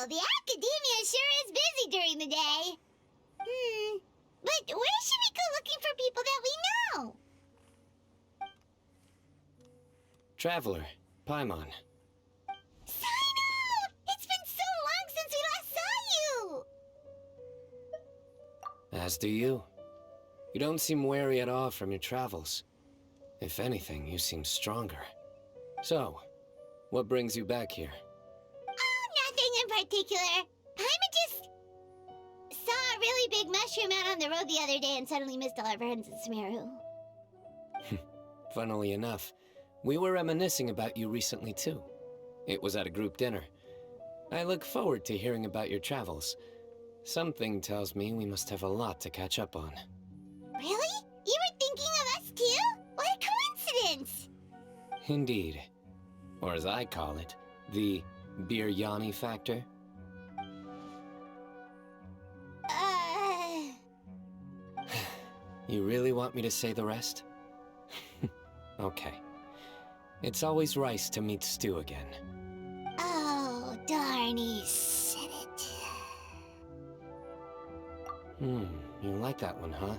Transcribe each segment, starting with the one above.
Wow, the Akademiya sure is busy during the day. But where should we go looking for people that we know? Traveler, Paimon. Cyno! It's been so long since we last saw you! As do you. You don't seem weary at all from your travels. If anything, you seem stronger. So, what brings you back here? Oh, nothing in particular. Paimon just saw a really big mushroom out on the road the other day and suddenly missed all our friends in Sumeru. Funnily enough, we were reminiscing about you recently too. It was at a group dinner. I look forward to hearing about your travels. Something tells me we must have a lot to catch up on. Really? You were thinking of us too? What a coincidence! Indeed. Or as I call it, the Biryani factor. You really want me to say the rest? Okay. It's always rice to meet stew again. Oh, darn, he said it. You like that one, huh?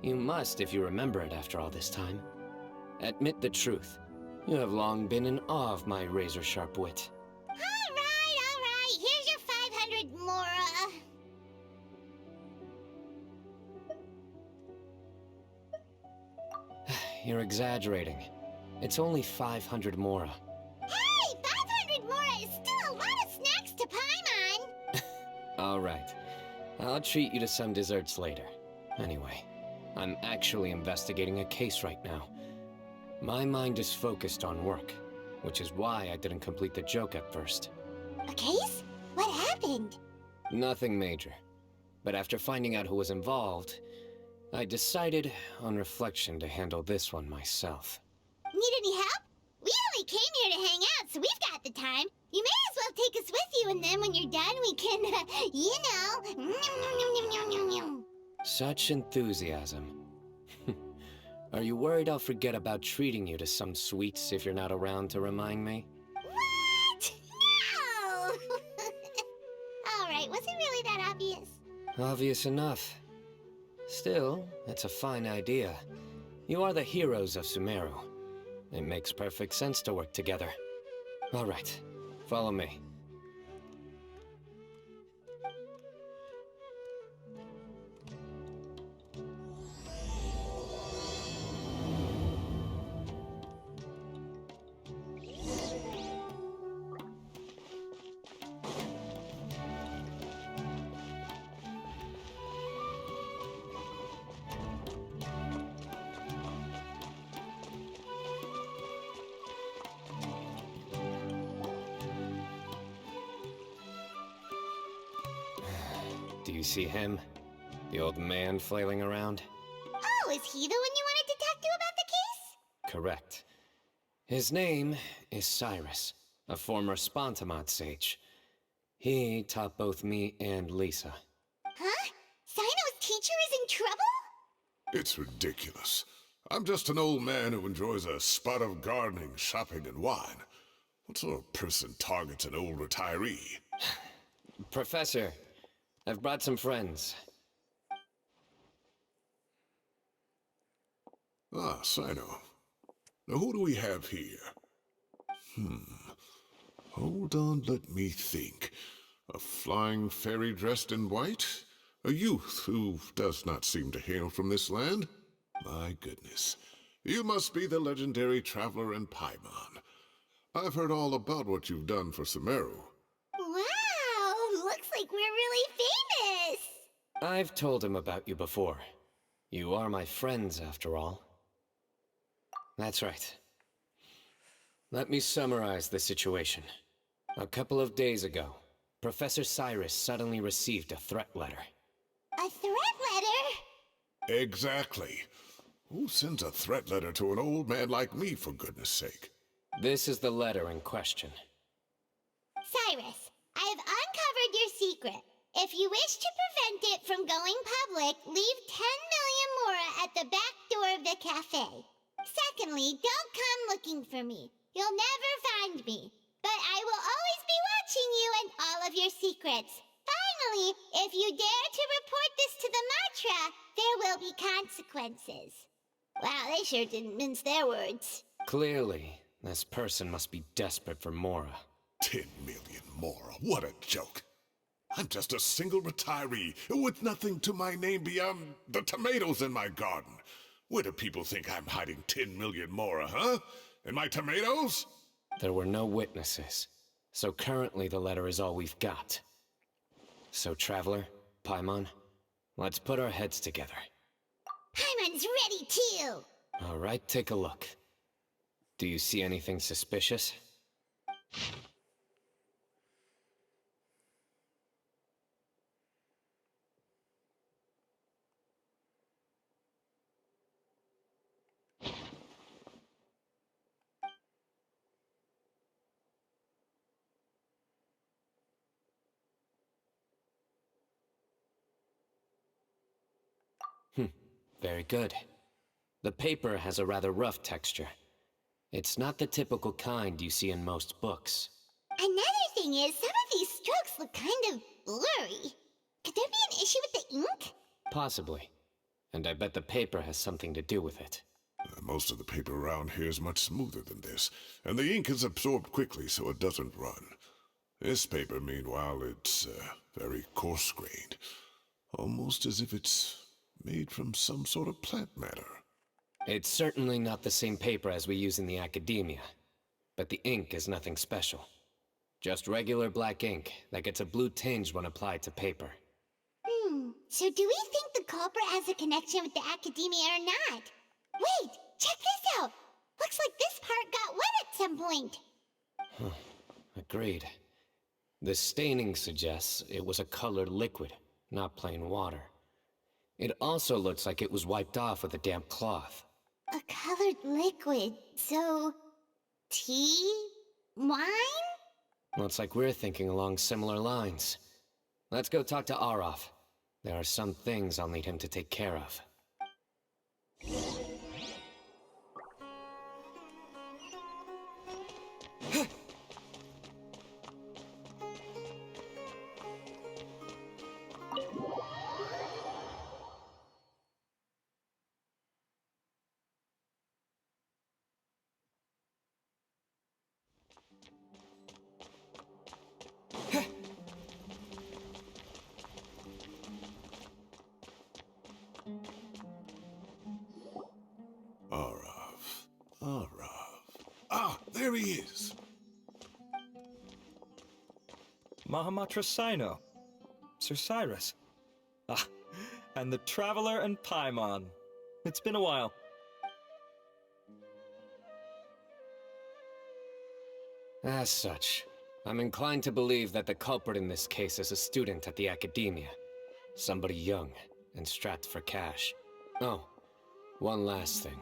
You must if you remember it after all this time. Admit the truth. You have long been in awe of my razor-sharp wit. All right. Here's your 500 Mora. You're exaggerating. It's only 500 Mora. Hey, 500 Mora is still a lot of snacks to Paimon. All right. I'll treat you to some desserts later. Anyway, I'm actually investigating a case right now. My mind is focused on work, which is why I didn't complete the joke at first. A case? What happened? Nothing major. But after finding out who was involved, I decided, on reflection, to handle this one myself. Need any help? We only came here to hang out, so we've got the time. You may as well take us with you, and then when you're done, we can, Such enthusiasm. Are you worried I'll forget about treating you to some sweets if you're not around to remind me? What? No! All right, was it really that obvious? Obvious enough. Still, it's a fine idea. You are the heroes of Sumeru. It makes perfect sense to work together. All right, follow me. Do you see him? The old man flailing around? Oh, is he the one you wanted to talk to about the case? Correct. His name is Cyrus, a former Spontamot sage. He taught both me and Lisa. Huh? Cyno's teacher is in trouble? It's ridiculous. I'm just an old man who enjoys a spot of gardening, shopping, and wine. What sort of person targets an old retiree? Professor, I've brought some friends. Ah, Cyno. Now who do we have here? Hold on, let me think. A flying fairy dressed in white? A youth who does not seem to hail from this land? My goodness. You must be the legendary traveler in Paimon. I've heard all about what you've done for Sumeru. Wow, looks like we're really famous. I've told him about you before. You are my friends, after all. That's right. Let me summarize the situation. A couple of days ago, Professor Cyrus suddenly received a threat letter. A threat letter? Exactly. Who sends a threat letter to an old man like me, for goodness sake? This is the letter in question. Cyrus, I have uncovered your secret. If you wish to prevent it from going public, leave 10 million Mora at the back door of the cafe. Secondly, don't come looking for me. You'll never find me. But I will always be watching you and all of your secrets. Finally, if you dare to report this to the Matra, there will be consequences. Wow, they sure didn't mince their words. Clearly, this person must be desperate for Mora. 10 million Mora, what a joke. I'm just a single retiree with nothing to my name beyond the tomatoes in my garden. Where do people think I'm hiding 10 million Mora, huh? In my tomatoes? There were no witnesses, so currently the letter is all we've got. So, Traveler, Paimon, let's put our heads together. Paimon's ready too! All right, take a look. Do you see anything suspicious? Very good. The paper has a rather rough texture. It's not the typical kind you see in most books. Another thing is, some of these strokes look kind of blurry. Could there be an issue with the ink? Possibly. And I bet the paper has something to do with it. Most of the paper around here is much smoother than this, and the ink is absorbed quickly so it doesn't run. This paper, meanwhile, it's very coarse-grained. Almost as if it's made from some sort of plant matter. It's certainly not the same paper as we use in the Akademiya, but the ink is nothing special. Just regular black ink that gets a blue tinge when applied to paper. So do we think the culprit has a connection with the Akademiya or not? Wait, check this out! Looks like this part got wet at some point. Agreed. The staining suggests it was a colored liquid, not plain water. It also looks like it was wiped off with a damp cloth. A colored liquid, so... tea? Wine? Looks like we're thinking along similar lines. Let's go talk to Araf. There are some things I'll need him to take care of. Araf. Ah, there he is. Mahamatra Cyno. Sir Cyrus. Ah, and the Traveler and Paimon. It's been a while. As such, I'm inclined to believe that the culprit in this case is a student at the Akademiya. Somebody young and strapped for cash. Oh, one last thing.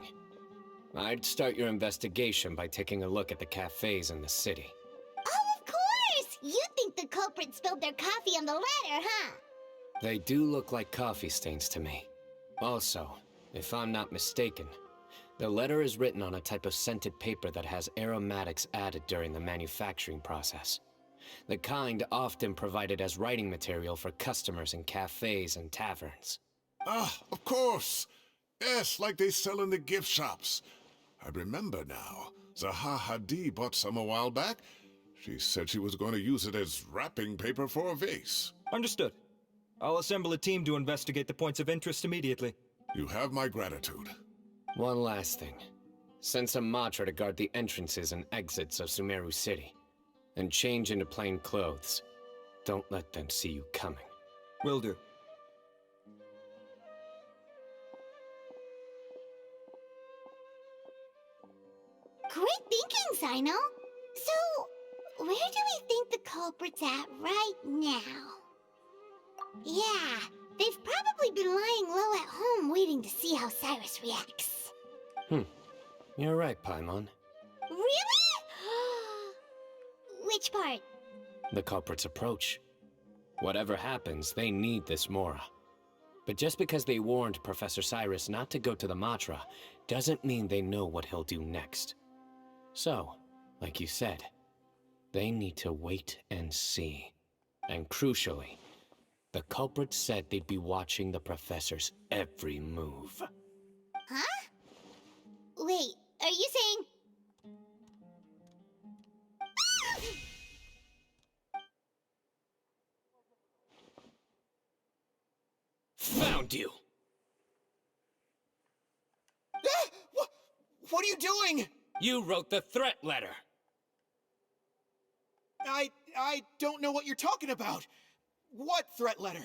I'd start your investigation by taking a look at the cafes in the city. Oh, of course! You think the culprit spilled their coffee on the ladder, huh? They do look like coffee stains to me. Also, if I'm not mistaken, the letter is written on a type of scented paper that has aromatics added during the manufacturing process. The kind often provided as writing material for customers in cafes and taverns. Ah, of course. Yes, like they sell in the gift shops. I remember now. Zaha Hadid bought some a while back. She said she was going to use it as wrapping paper for a vase. Understood. I'll assemble a team to investigate the points of interest immediately. You have my gratitude. One last thing. Send some Matra to guard the entrances and exits of Sumeru City. And change into plain clothes. Don't let them see you coming. Will do. Great thinking, Cyno. So, where do we think the culprit's at right now? Yeah, they've probably been lying low at home waiting to see how Cyrus reacts. You're right, Paimon. Really? Which part? The culprit's approach. Whatever happens, they need this Mora. But just because they warned Professor Cyrus not to go to the Matra, doesn't mean they know what he'll do next. So, like you said, They need to wait and see. And crucially, the culprit said they'd be watching the professor's every move. Huh? Wait, are you saying... Found you! What are you doing? You wrote the threat letter! I don't know what you're talking about. What threat letter?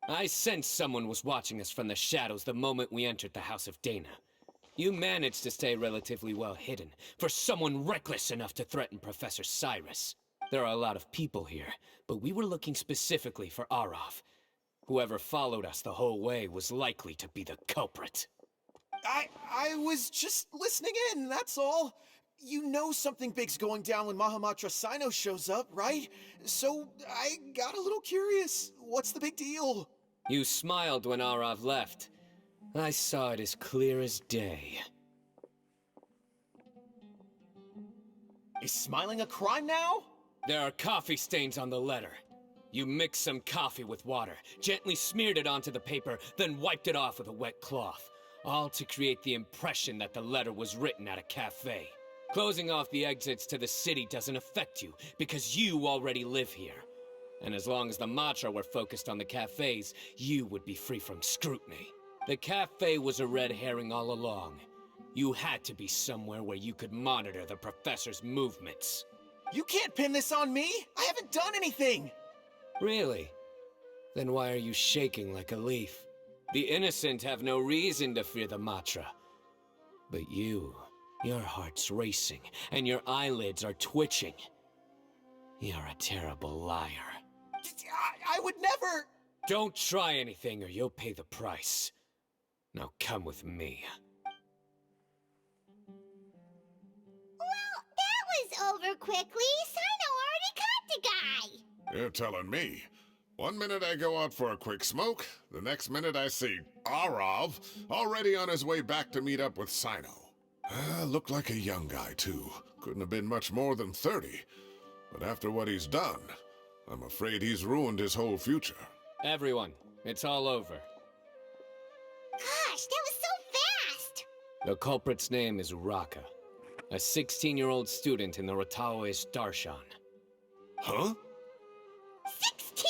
I sensed someone was watching us from the shadows the moment we entered the House of Dana. You managed to stay relatively well hidden for someone reckless enough to threaten Professor Cyrus. There are a lot of people here, but we were looking specifically for Arav. Whoever followed us the whole way was likely to be the culprit. I was just listening in, that's all. You know something big's going down when Mahamatra Cyno shows up, right? So I got a little curious. What's the big deal? You smiled when Arav left. I saw it as clear as day. Is smiling a crime now? There are coffee stains on the letter. You mixed some coffee with water, gently smeared it onto the paper, then wiped it off with a wet cloth. All to create the impression that the letter was written at a cafe. Closing off the exits to the city doesn't affect you, because you already live here. And as long as the Matra were focused on the cafes, you would be free from scrutiny. The cafe was a red herring all along. You had to be somewhere where you could monitor the professor's movements. You can't pin this on me! I haven't done anything! Really? Then why are you shaking like a leaf? The innocent have no reason to fear the Matra. But you, your heart's racing, and your eyelids are twitching. You're a terrible liar. I would never... Don't try anything or you'll pay the price. Now come with me. Well, that was over quickly. Cyno already caught the guy. You're telling me. One minute I go out for a quick smoke, the next minute I see Arav already on his way back to meet up with Cyno. Looked like a young guy, too. Couldn't have been much more than 30. But after what he's done, I'm afraid he's ruined his whole future. Everyone, it's all over. Gosh, that was so fast. The culprit's name is Raka, a 16-year-old student in the Rataoist Darshan. Huh? 16?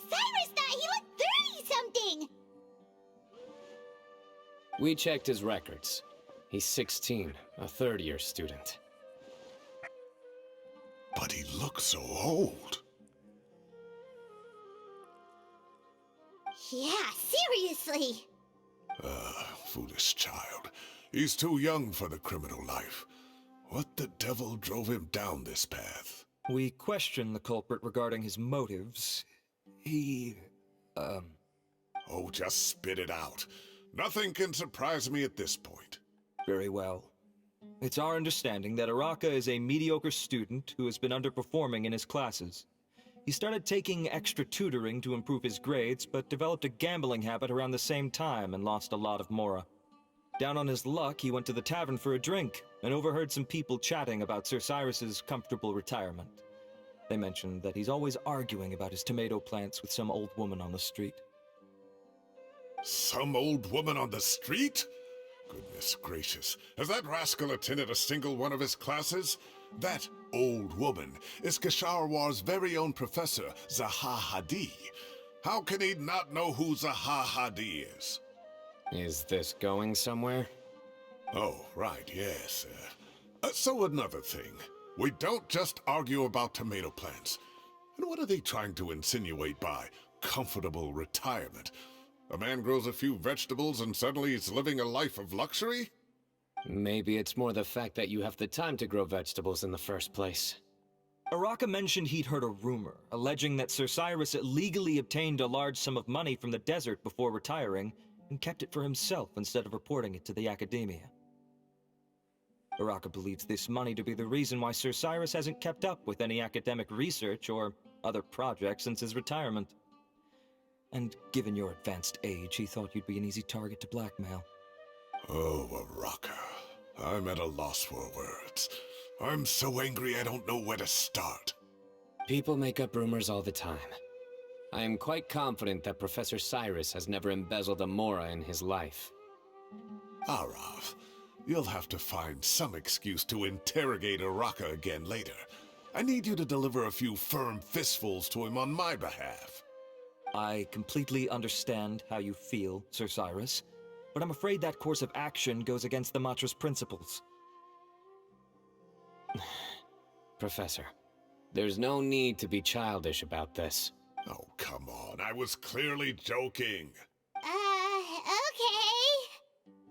Cyrus thought he looked 30-something. We checked his records. He's 16, a third-year student. But he looks so old. Yeah, seriously. Foolish child. He's too young for the criminal life. What the devil drove him down this path? We questioned the culprit regarding his motives. Oh, just spit it out. Nothing can surprise me at this point. Very well. It's our understanding that Araka is a mediocre student who has been underperforming in his classes. He started taking extra tutoring to improve his grades, but developed a gambling habit around the same time and lost a lot of mora. Down on his luck, he went to the tavern for a drink and overheard some people chatting about Sir Cyrus's comfortable retirement. They mentioned that he's always arguing about his tomato plants with some old woman on the street. Some old woman on the street? Goodness gracious, has that rascal attended a single one of his classes? That old woman is Kasharwar's very own professor, Zaha Hadi. How can he not know who Zaha Hadi is? Is this going somewhere? Oh, right, yes. So another thing. We don't just argue about tomato plants. And what are they trying to insinuate by comfortable retirement? A man grows a few vegetables and suddenly he's living a life of luxury? Maybe it's more the fact that you have the time to grow vegetables in the first place. Araka mentioned he'd heard a rumor, alleging that Sir Cyrus illegally obtained a large sum of money from the desert before retiring, and kept it for himself instead of reporting it to the Akademiya. Araka believes this money to be the reason why Sir Cyrus hasn't kept up with any academic research or other projects since his retirement. And given your advanced age, he thought you'd be an easy target to blackmail. Oh, Araka. I'm at a loss for words. I'm so angry I don't know where to start. People make up rumors all the time. I am quite confident that Professor Cyrus has never embezzled a mora in his life. Arav, you'll have to find some excuse to interrogate Araka again later. I need you to deliver a few firm fistfuls to him on my behalf. I completely understand how you feel, Sir Cyrus, but I'm afraid that course of action goes against the Matra's principles. Professor, there's no need to be childish about this. Oh, come on. I was clearly joking. Okay.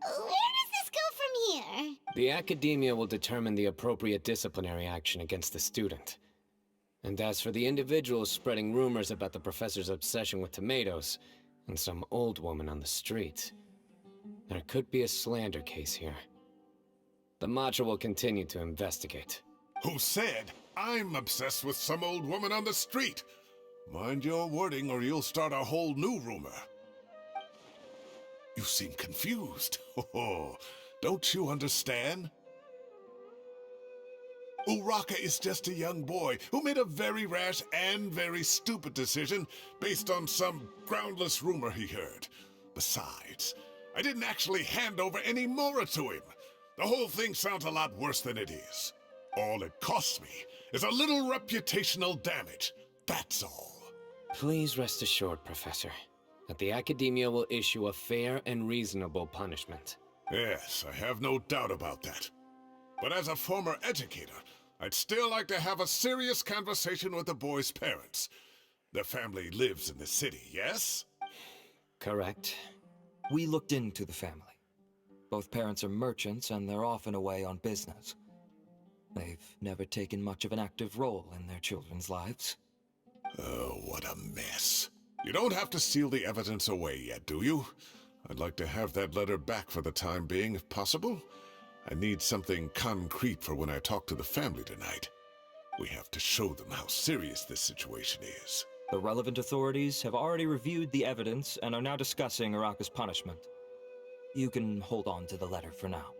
Where does this go from here? The Akademiya will determine the appropriate disciplinary action against the student. And as for the individuals spreading rumors about the professor's obsession with tomatoes and some old woman on the street, there could be a slander case here. The Matra will continue to investigate. Who said I'm obsessed with some old woman on the street? Mind your wording or you'll start a whole new rumor. You seem confused. Oh, don't you understand? Uraka is just a young boy who made a very rash and very stupid decision based on some groundless rumor he heard. Besides, I didn't actually hand over any mora to him. The whole thing sounds a lot worse than it is. All it costs me is a little reputational damage. That's all. Please rest assured, Professor, that the Akademiya will issue a fair and reasonable punishment. Yes, I have no doubt about that. But as a former educator, I'd still like to have a serious conversation with the boy's parents. Their family lives in the city, yes? Correct. We looked into the family. Both parents are merchants and they're often away on business. They've never taken much of an active role in their children's lives. Oh, what a mess. You don't have to seal the evidence away yet, do you? I'd like to have that letter back for the time being, if possible. I need something concrete for when I talk to the family tonight. We have to show them how serious this situation is. The relevant authorities have already reviewed the evidence and are now discussing Araka's punishment. You can hold on to the letter for now.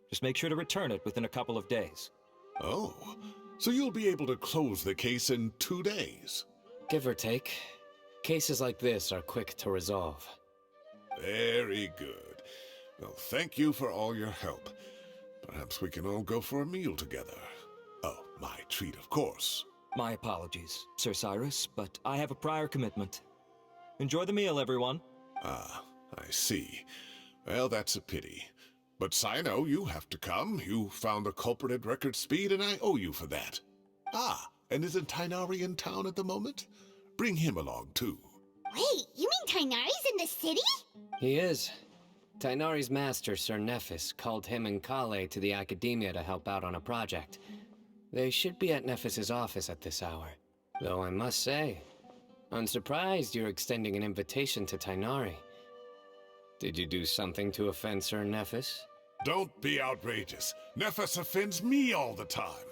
Just make sure to return it within a couple of days. Oh, so you'll be able to close the case in 2 days? Give or take. Cases like this are quick to resolve. Very good. Well, thank you for all your help. Perhaps we can all go for a meal together. Oh, my treat, of course. My apologies, Sir Cyrus, but I have a prior commitment. Enjoy the meal, everyone. Ah, I see. Well, that's a pity. But Cyno, you have to come. You found the culprit at record speed, and I owe you for that. Ah, and isn't Tighnari in town at the moment? Bring him along, too. Wait, you mean Tighnari's in the city? He is. Tighnari's master, Sir Nephis, called him and Kale to the Akademiya to help out on a project. They should be at Nephis's office at this hour. Though I must say, I'm surprised you're extending an invitation to Tighnari. Did you do something to offend Sir Nephis? Don't be outrageous. Nephis offends me all the time.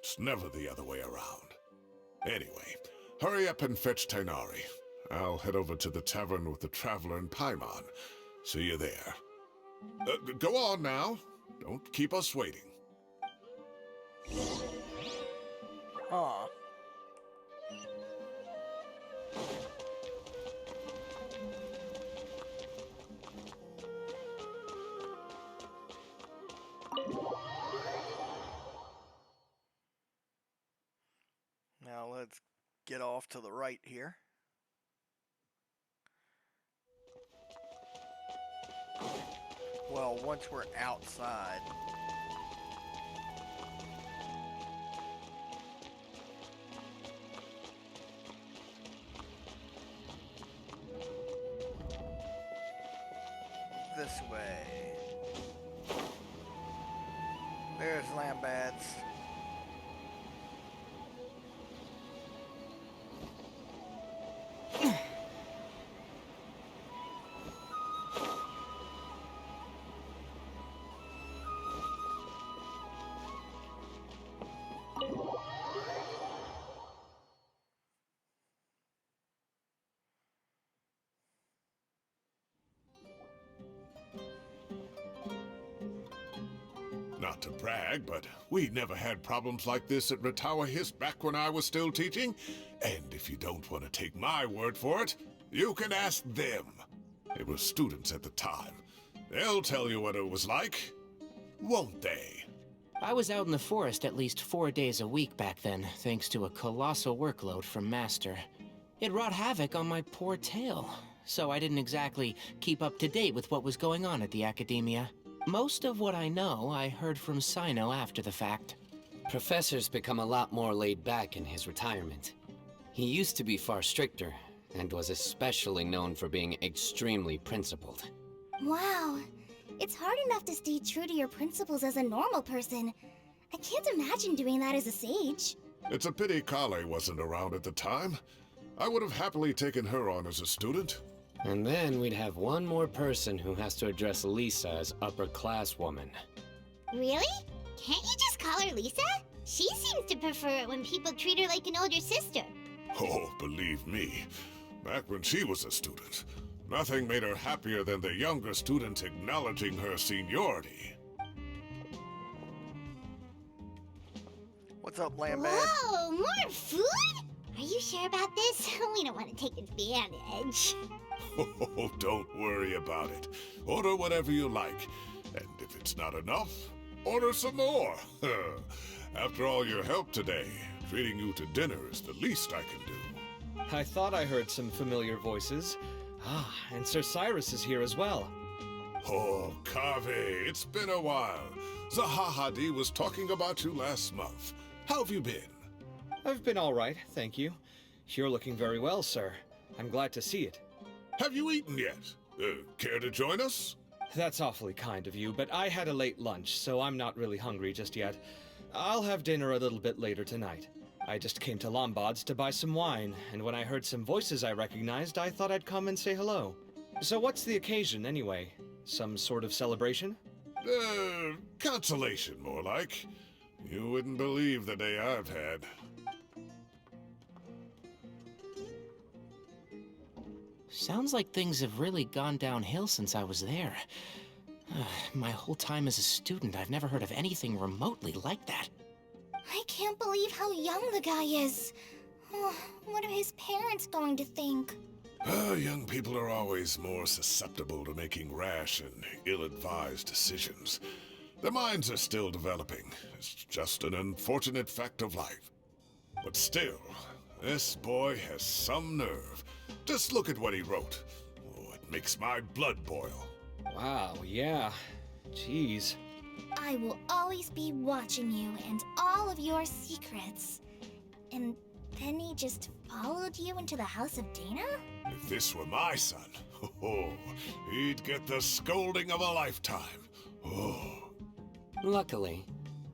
It's never the other way around. Anyway, hurry up and fetch Tighnari. I'll head over to the tavern with the Traveler and Paimon. See you there. Go on now. Don't keep us waiting. Aw. Now let's get off to the right here. Well, once we're outside. This way. There's Lambats. Not Not to brag, but we never had problems like this at Ratawa Hiss back when I was still teaching. And if you don't want to take my word for it, you can ask them. They were students at the time. They'll tell you what it was like, won't they? I was out in the forest at least 4 days a week back then, thanks to a colossal workload from Master. It wrought havoc on my poor tail, so I didn't exactly keep up to date with what was going on at the Akademiya. Most of what I know, I heard from Cyno after the fact. Professor's become a lot more laid back in his retirement. He used to be far stricter, and was especially known for being extremely principled. Wow. It's hard enough to stay true to your principles as a normal person. I can't imagine doing that as a sage. It's a pity Kale wasn't around at the time. I would have happily taken her on as a student. And then we'd have one more person who has to address Lisa as upper-class woman. Really? Can't you just call her Lisa? She seems to prefer it when people treat her like an older sister. Oh, believe me, back when she was a student, nothing made her happier than the younger students acknowledging her seniority. What's up, Lambad? Whoa, more food? Are you sure about this? We don't want to take advantage. Oh, don't worry about it. Order whatever you like. And if it's not enough, order some more. After all your help today, treating you to dinner is the least I can do. I thought I heard some familiar voices. Ah, and Sir Cyrus is here as well. Oh, Kave, it's been a while. Zahahadi was talking about you last month. How have you been? I've been all right, thank you. You're looking very well, sir. I'm glad to see it. Have you eaten yet? Care to join us? That's awfully kind of you, but I had a late lunch, so I'm not really hungry just yet. I'll have dinner a little bit later tonight. I just came to Lombard's to buy some wine, and when I heard some voices I recognized, I thought I'd come and say hello. So what's the occasion, anyway? Some sort of celebration? Consolation, more like. You wouldn't believe the day I've had. Sounds like things have really gone downhill since I was there. My whole time as a student, I've never heard of anything remotely like that. I can't believe how young the guy is. Oh, what are his parents going to think? Young people are always more susceptible to making rash and ill-advised decisions. Their minds are still developing. It's just an unfortunate fact of life. But still, this boy has some nerve. Just look at what he wrote. Oh, it makes my blood boil. Wow, yeah. Jeez. I will always be watching you and all of your secrets. And then he just followed you into the house of Dana? If this were my son, he'd get the scolding of a lifetime. Oh. Luckily,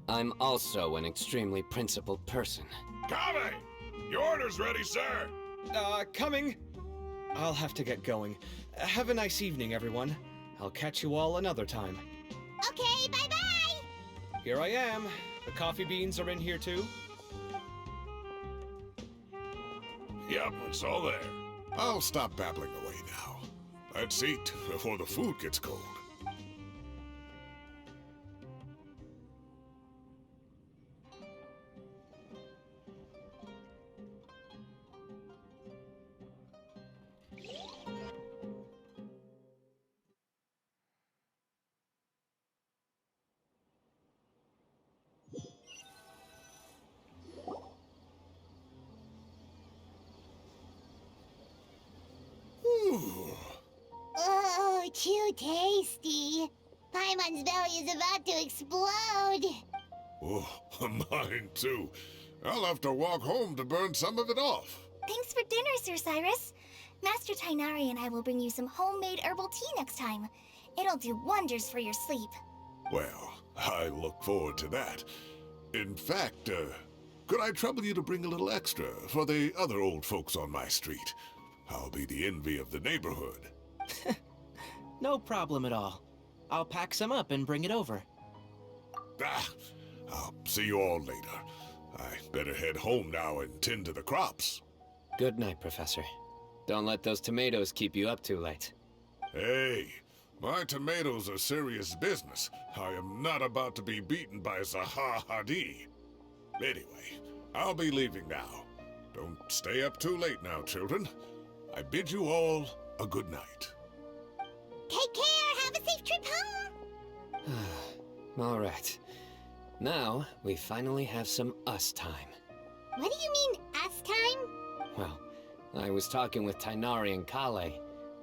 I'm also an extremely principled person. Kave! Your order's ready, sir! Coming. I'll have to get going. Have a nice evening, everyone. I'll catch you all another time. Okay, bye-bye! Here I am. The coffee beans are in here too. Yep, it's all there. I'll stop babbling away now. Let's eat before the food gets cold. Oh, too tasty. Paimon's belly is about to explode. Oh, mine too. I'll have to walk home to burn some of it off. Thanks for dinner, Sir Cyrus. Master Tainari and I will bring you some homemade herbal tea next time. It'll do wonders for your sleep. Well, I look forward to that. In fact, could I trouble you to bring a little extra for the other old folks on my street? I'll be the envy of the neighborhood. No problem at all. I'll pack some up and bring it over. I'll see you all later. I better head home now and tend to the crops. Good night, Professor. Don't let those tomatoes keep you up too late. Hey, My tomatoes are serious business. I am not about to be beaten by Zaha Hadi. Anyway, I'll be leaving now. Don't stay up too late now, children. I bid you all a good night. Take care. Have a safe trip home. All right. Now, we finally have some us time. What do you mean, us time? Well, I was talking with Tainari and Kale,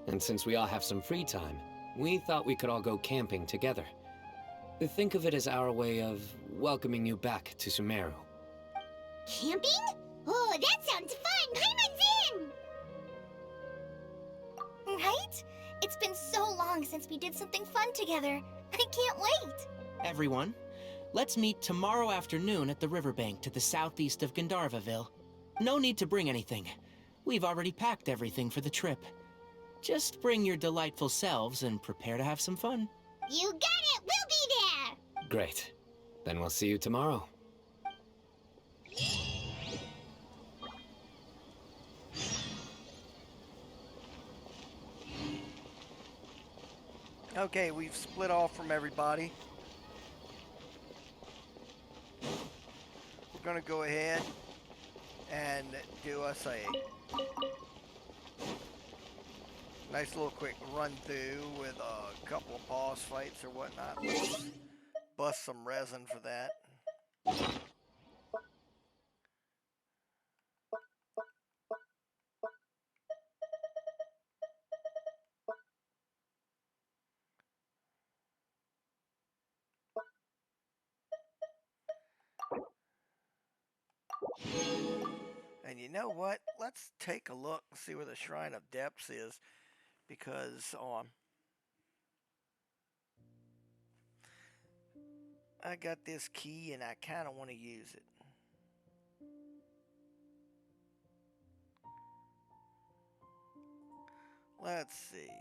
and since we all have some free time, we thought we could all go camping together. Think of it as our way of welcoming you back to Sumeru. Camping? Oh, that sounds fun. Paimon's in! Right? It's been so long since we did something fun together. I can't wait. Everyone, let's meet tomorrow afternoon at the riverbank to the southeast of Gandharvaville. No need to bring anything. We've already packed everything for the trip. Just bring your delightful selves and prepare to have some fun. You got it. We'll be there. Great. Then we'll see you tomorrow. Okay, we've split off from everybody. We're gonna go ahead and do us a nice little quick run through with a couple of boss fights or whatnot. Let's bust some resin for that. And you know what? Let's take a look and see where the Shrine of Depths is, because I got this key and I kind of want to use it. Let's see.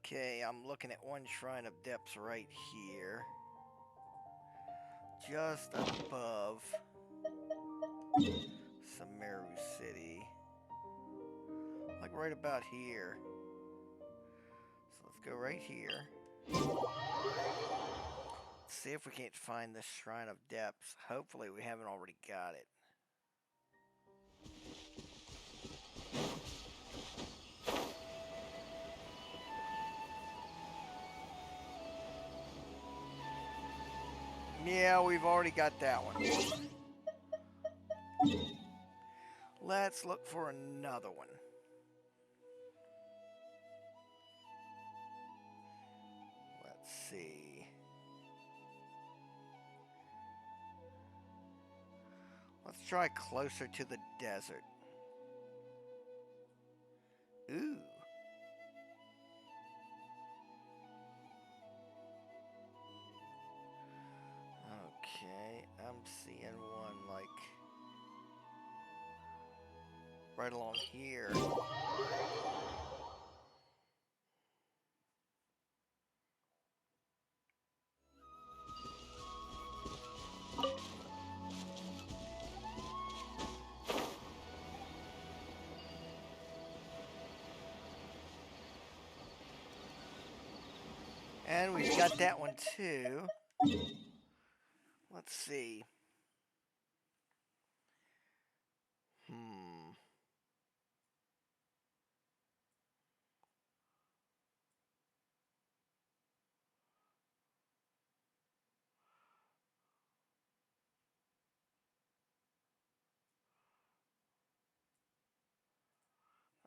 Okay, I'm looking at one Shrine of Depths right here. Just above Sumeru City. Like right about here. So let's go right here. Let's see if we can't find this Shrine of Depths. Hopefully we haven't already got it. Yeah, we've already got that one. Let's look for another one. Let's see. Let's try closer to the desert. Ooh. Okay, I'm seeing one like right along here. And we've got that one too. Let's see.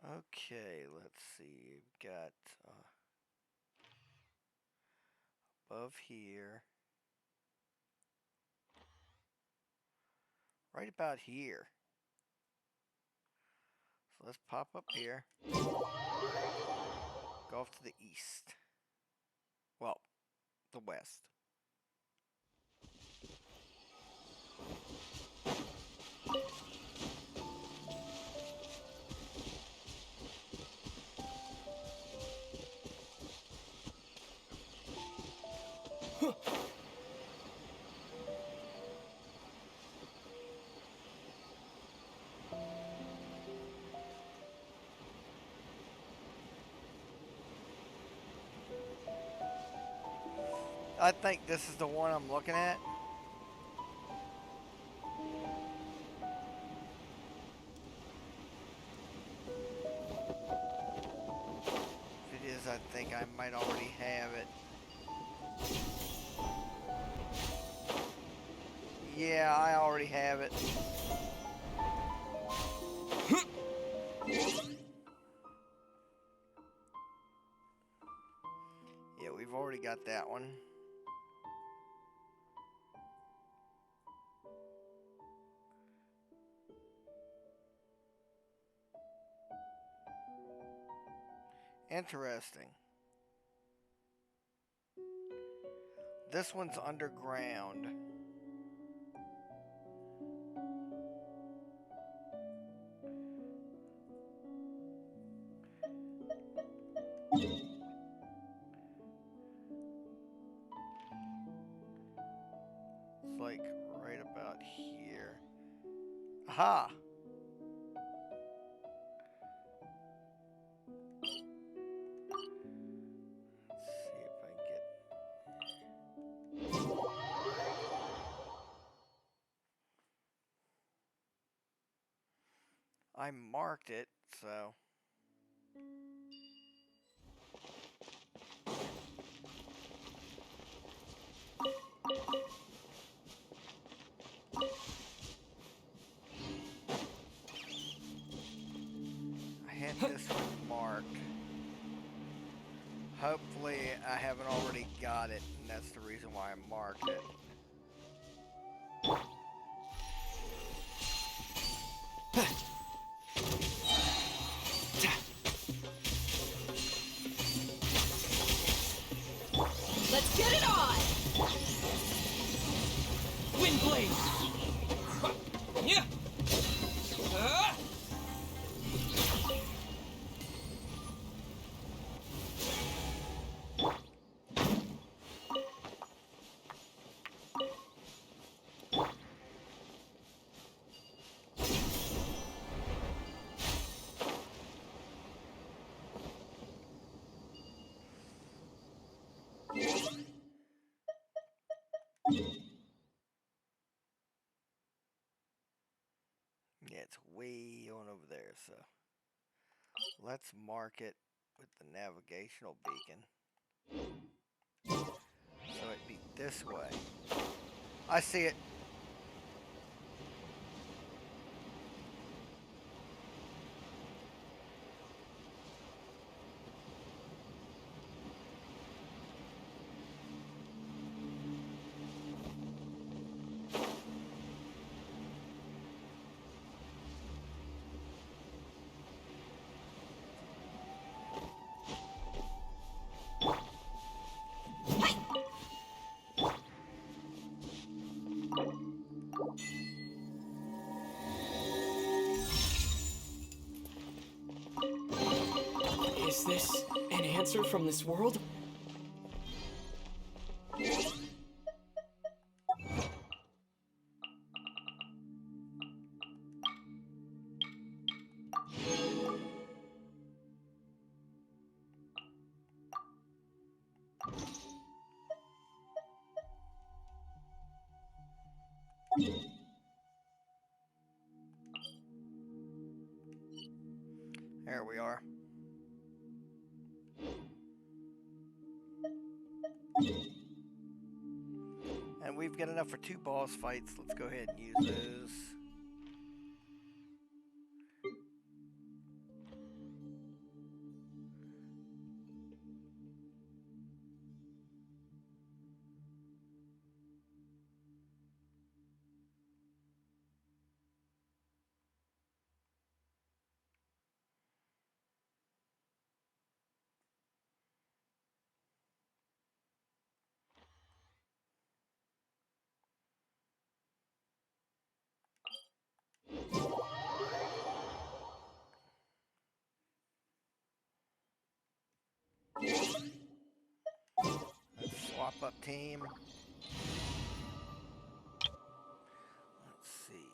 Okay, let's see. We've got above here. Right about here. So let's pop up here. Go off to the east. Well, the west. I think this is the one I'm looking at. If it is, I think I might already have it. Yeah, I already have it. Yeah, we've already got that one. Interesting. This one's underground. It's like right about here. Aha! Let's see if I can get. I marked it, so. I had this one marked. Hopefully I haven't already got it, and that's the reason why I marked it. Let's get it on! Wind blade! Yeah! Yeah, it's way on over there, so let's mark it with the navigational beacon. So it'd be this way. I see it. Is this an answer from this world? There we are. And we've got enough for 2 boss fights. Let's go ahead and use those. up team. Let's see.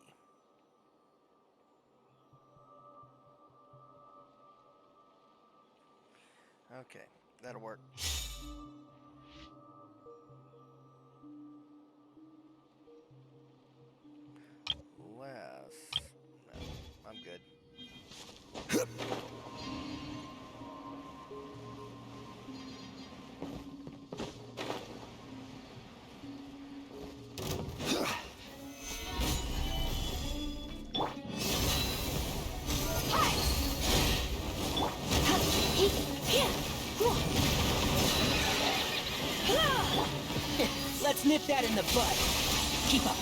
Okay, that'll work. No, I'm good. Let's nip that in the bud. Keep up.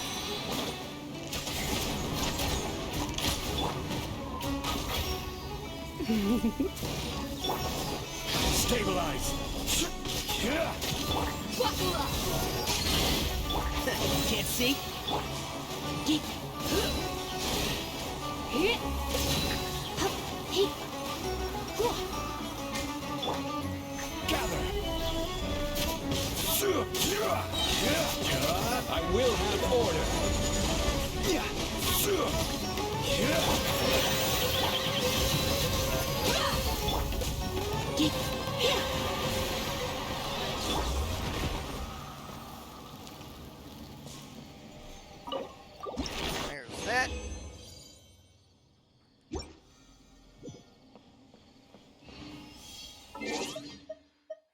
Stabilize. Buckle up. Can't see? Gather. I will have order. There's that.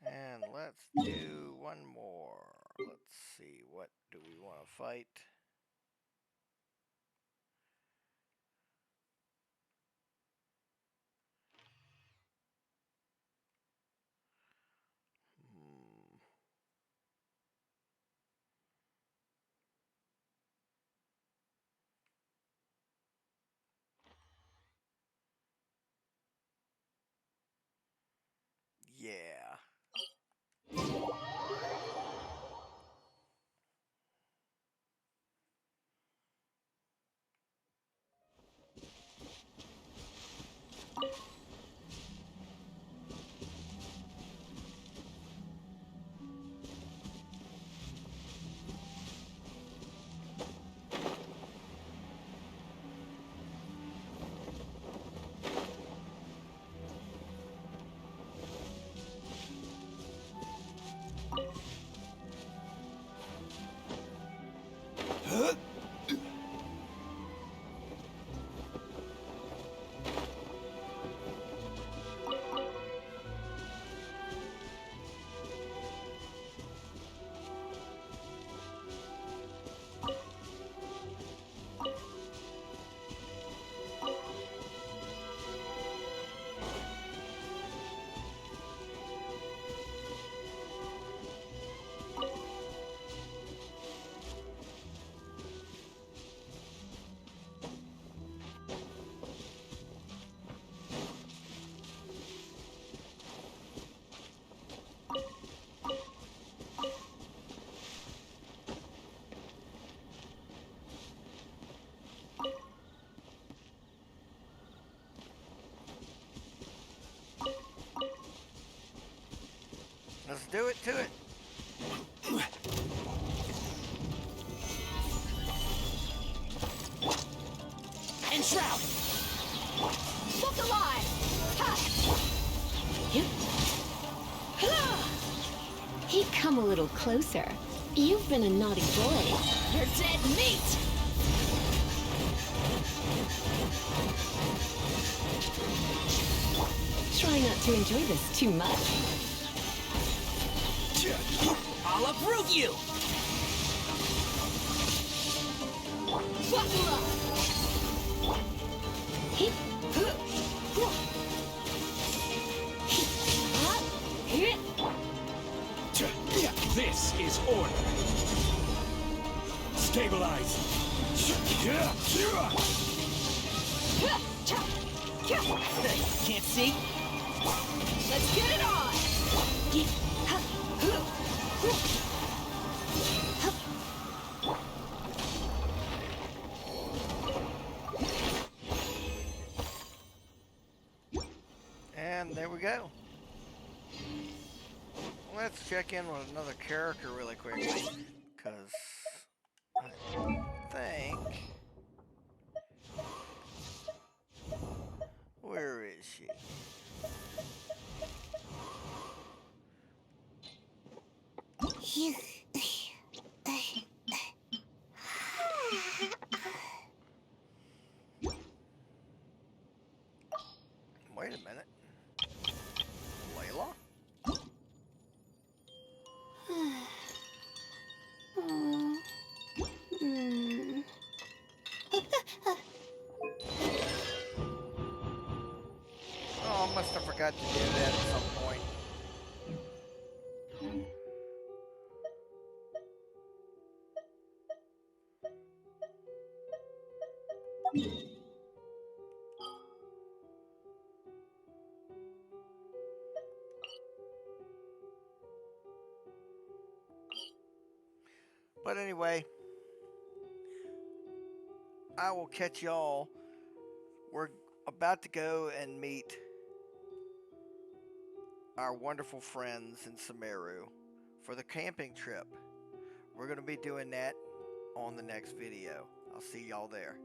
And let's do one more. Let's see, what do we want to fight? Yeah. Let's do it to it. And shroud. Look alive. Ha. Hey, come a little closer. You've been a naughty boy. You're dead meat. Try not to enjoy this too much. I'll uproot you! Buckle up. This is order. Stabilize. Can't see? Let's get it on. And there we go. Let's check in with another character really quickly. Because I think... Where is she? Wait a minute. Layla? Oh, I must have forgot to do that at some point. But anyway, I will catch y'all. We're about to go and meet our wonderful friends in Sumeru for the camping trip. We're going to be doing that on the next video. I'll see y'all there.